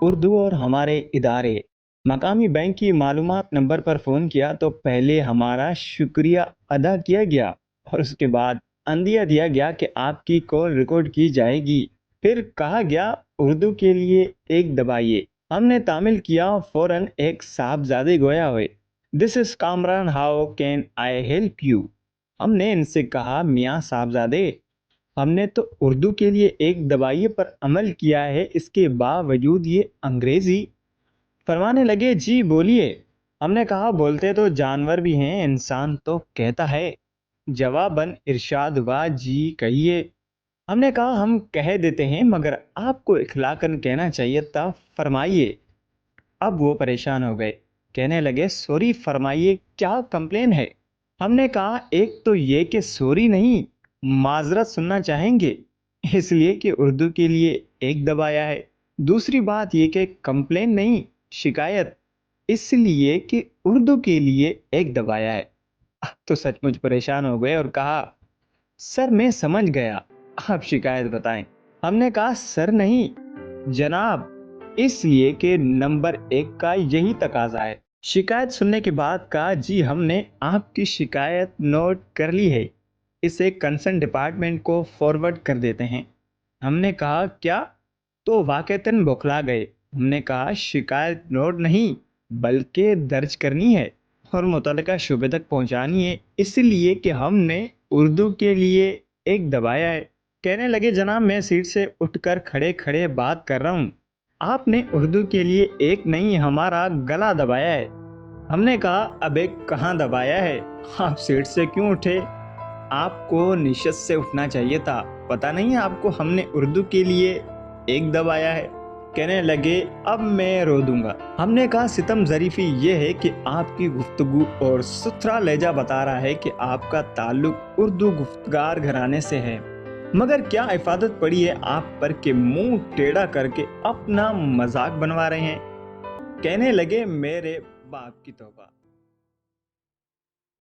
اردو اور ہمارے ادارے مقامی بینک کی معلومات نمبر پر فون کیا تو پہلے ہمارا شکریہ ادا کیا گیا اور اس کے بعد اندیا دیا گیا کہ آپ کی کال ریکارڈ کی جائے گی۔ پھر کہا گیا اردو کے لیے ایک دبائیے۔ ہم نے تعمیل کیا، فوراً ایک صاحبزادے گویا ہوئے۔ This is Kamran, how can I help you? ہم نے ان سے کہا میاں صاحبزادے، ہم نے تو اردو کے لیے ایک دبائیے پر عمل کیا ہے، اس کے باوجود یہ انگریزی۔ فرمانے لگے جی بولیے۔ ہم نے کہا بولتے تو جانور بھی ہیں، انسان تو کہتا ہے۔ جواباً ارشاد ہوا جی کہیے۔ ہم نے کہا ہم کہہ دیتے ہیں مگر آپ کو اخلاقاً کہنا چاہیے تھا، فرمائیے۔ اب وہ پریشان ہو گئے، کہنے لگے سوری فرمائیے، کیا کمپلین ہے؟ ہم نے کہا ایک تو یہ کہ سوری نہیں، معذرت سننا چاہیں گے، اس لیے کہ اردو کے لیے ایک دبایا ہے۔ دوسری بات یہ کہ کمپلین نہیں، شکایت، اس لیے کہ اردو کے لیے ایک دبایا ہے۔ تو سچ مچ پریشان ہو گئے اور کہا سر میں سمجھ گیا، آپ شکایت بتائیں۔ ہم نے کہا سر نہیں جناب، اس لیے کہ نمبر 1 کا یہی تقاضا ہے۔ شکایت سننے کے بعد کہا جی ہم نے آپ کی شکایت نوٹ کر لی ہے، اسے کنسرن ڈپارٹمنٹ کو فارورڈ کر دیتے ہیں۔ ہم نے کہا کیا؟ تو واقعتاً بوکھلا گئے۔ ہم نے کہا شکایت نوٹ نہیں بلکہ درج کرنی ہے اور متعلقہ شعبے تک پہنچانی ہے، اس لیے کہ ہم نے اردو کے لیے ایک دبایا ہے۔ کہنے لگے جناب میں سیٹ سے اٹھ کر کھڑے کھڑے بات کر رہا ہوں، آپ نے اردو کے لیے ایک نہیں ہمارا گلا دبایا ہے۔ ہم نے کہا اب ایک کہاں دبایا ہے، آپ سیٹ سے کیوں اٹھے؟ آپ کو نشست سے اٹھنا چاہیے تھا، پتہ نہیں آپ کو ہم نے اردو کے لیے ایک دبایا ہے۔ کہنے لگے اب میں رو دوں گا۔ ہم نے کہا ستم ظریفی یہ ہے کہ آپ کی گفتگو اور ستھرا لہجہ بتا رہا ہے کہ آپ کا تعلق اردو گفتگار گھرانے سے ہے، مگر کیا افادت پڑی ہے آپ پر کہ منہ ٹیڑھا کر کے اپنا مذاق بنوا رہے ہیں؟ کہنے لگے میرے باپ کی توبہ۔